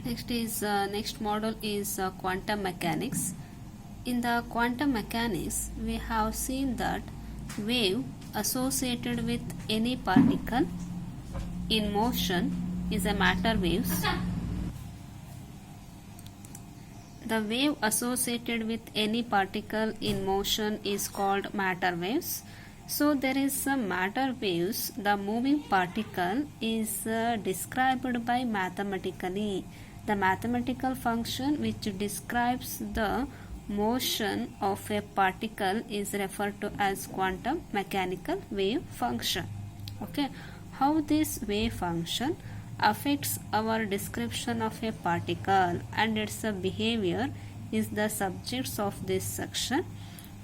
Next model is quantum mechanics. In the quantum mechanics, we have seen that wave associated with any particle in motion is a matter waves. The wave associated with any particle in motion is called matter waves. So there is some matter waves. The moving particle is described by mathematically. The mathematical function which describes the motion of a particle is referred to as quantum mechanical wave function. Okay, how this wave function affects our description of a particle and its behavior is the subjects of this section.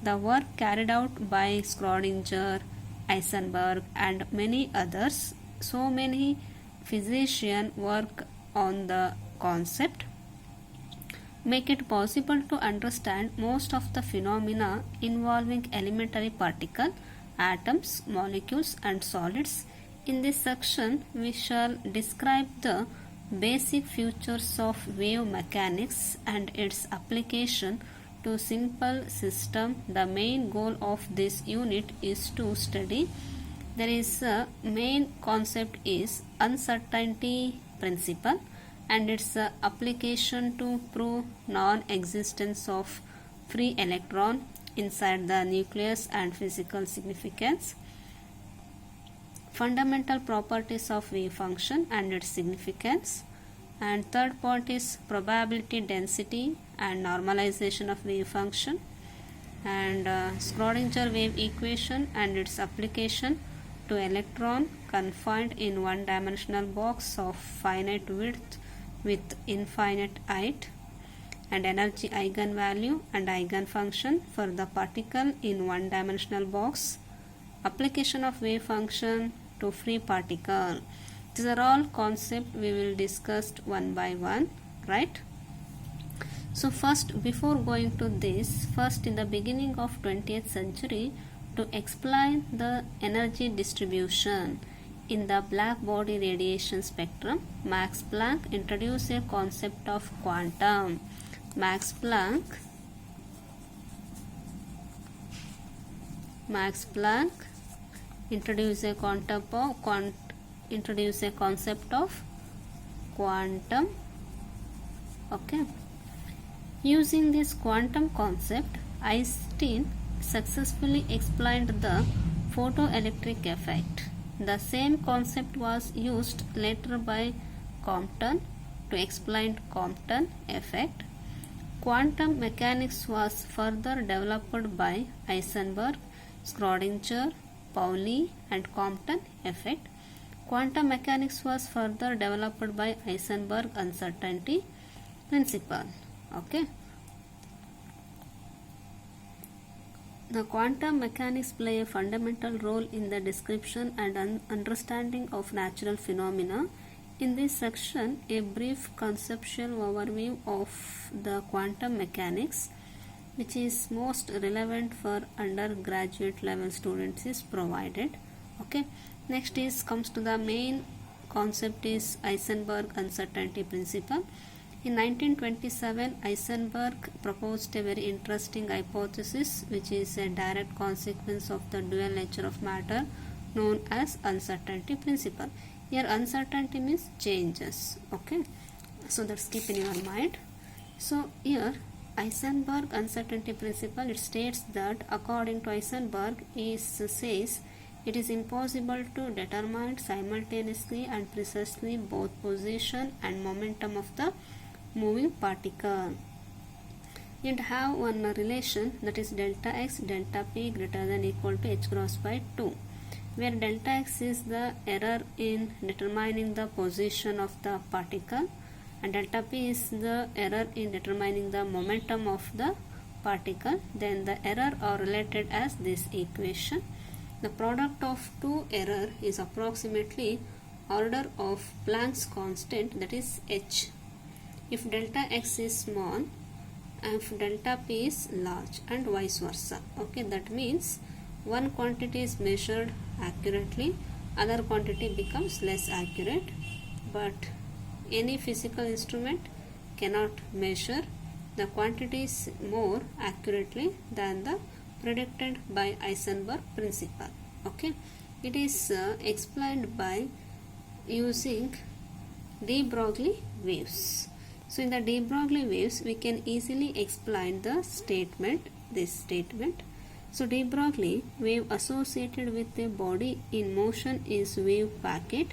The work carried out by Schrödinger, Heisenberg and many others, so many physicians work on the concept, make it possible to understand most of the phenomena involving elementary particle, atoms, molecules and solids. In this section, we shall describe the basic features of wave mechanics and its application to simple system. The main goal of this unit is to study. There is a main concept is uncertainty principle and its application to prove non-existence of free electron inside the nucleus and physical significance. Fundamental properties of wave function and its significance, and third point is probability density and normalization of wave function, and Schrödinger wave equation and its application to electron confined in one-dimensional box of finite width with infinite height, and energy eigenvalue and eigenfunction for the particle in one-dimensional box, application of wave function to free particle. These are all concepts we will discuss one by one, right? So first, before going to this, first in the beginning of 20th century, to explain the energy distribution in the black body radiation spectrum, Max Planck introduced a concept of quantum. Max Planck introduce a concept of quantum. Okay, using this quantum concept, Einstein successfully explained the photoelectric effect. The same concept was used later by Compton to explain Compton effect. Quantum mechanics was further developed by Heisenberg, Schrödinger, Pauli and Compton effect. Quantum mechanics was further developed by Heisenberg uncertainty principle. Okay. The quantum mechanics play a fundamental role in the description and understanding of natural phenomena. In this section, a brief conceptual overview of the quantum mechanics, which is most relevant for undergraduate level students, is provided. Okay, next comes to the main concept is Heisenberg uncertainty principle. In 1927, Heisenberg proposed a very interesting hypothesis which is a direct consequence of the dual nature of matter known as uncertainty principle. Here uncertainty means changes. Okay, so that's keep in your mind. So here Heisenberg uncertainty principle, it states that according to Heisenberg says it is impossible to determine simultaneously and precisely both position and momentum of the moving particle. It have one relation, that is delta x delta p greater than equal to h cross by 2, where delta x is the error in determining the position of the particle and delta p is the error in determining the momentum of the particle. Then the error are related as this equation. The product of two error is approximately order of Planck's constant, that is h, if delta x is small, if delta p is large, and vice versa. Okay, that means one quantity is measured accurately, other quantity becomes less accurate, but any physical instrument cannot measure the quantities more accurately than the predicted by Heisenberg principle. Okay, it is explained by using de Broglie waves. So in the de Broglie waves we can easily explain the statement, this statement. So de Broglie wave associated with a body in motion is wave packet.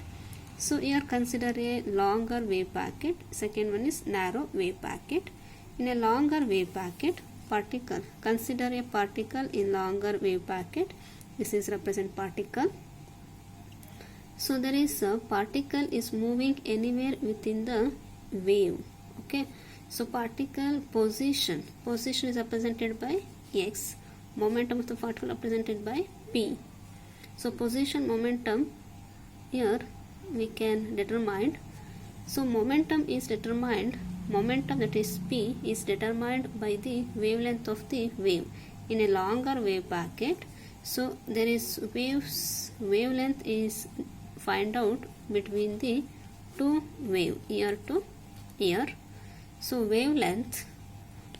So here consider a longer wave packet, second one is narrow wave packet. In a longer wave packet, particle, consider a particle in longer wave packet. This is represent particle. So there is a particle is moving anywhere within the wave. Okay, so particle position is represented by x, momentum of the particle represented by p. So position, momentum, here we can determine. So momentum is determined, momentum that is p is determined by the wavelength of the wave in a longer wave packet. So there is wavelength is find out between the two wave, ear to ear. So wavelength,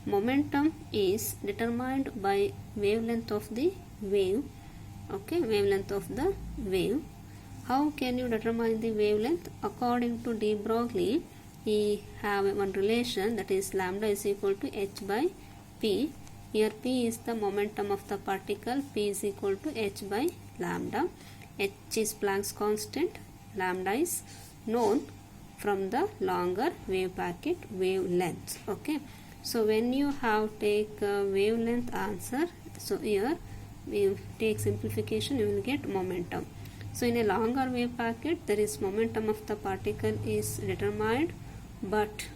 momentum is determined by wavelength of the wave. Okay, wavelength of the wave. How can you determine the wavelength? According to de Broglie, we have one relation, that is lambda is equal to h by p. Here p is the momentum of the particle, p is equal to h by lambda. H is Planck's constant, lambda is known from the longer wave packet wavelength. Okay, so when you have take wavelength answer, so here we take simplification, you will get momentum. So in a longer wave packet there is momentum of the particle is determined, but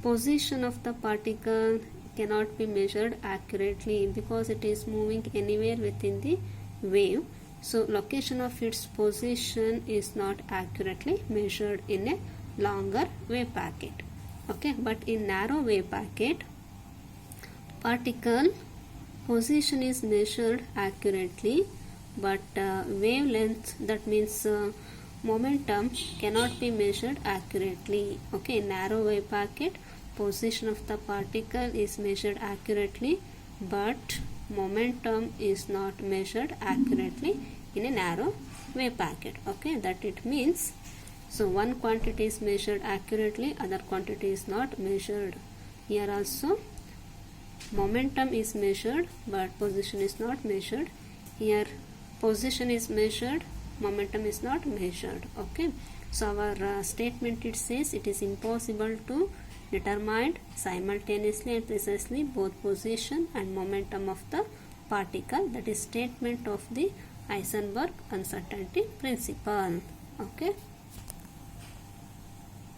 position of the particle cannot be measured accurately because it is moving anywhere within the wave. So location of its position is not accurately measured in a longer wave packet. Okay, but in narrow wave packet, particle position is measured accurately, but wavelength, that means momentum, cannot be measured accurately. Okay, in narrow wave packet, position of the particle is measured accurately, but momentum is not measured accurately in a narrow wave packet. Okay, that it means, so one quantity is measured accurately, other quantity is not measured. Here also momentum is measured but position is not measured. Here position is measured, momentum is not measured. Okay, so our statement, it says it is impossible to determine simultaneously and precisely both position and momentum of the particle. That is statement of the Heisenberg uncertainty principle. Okay.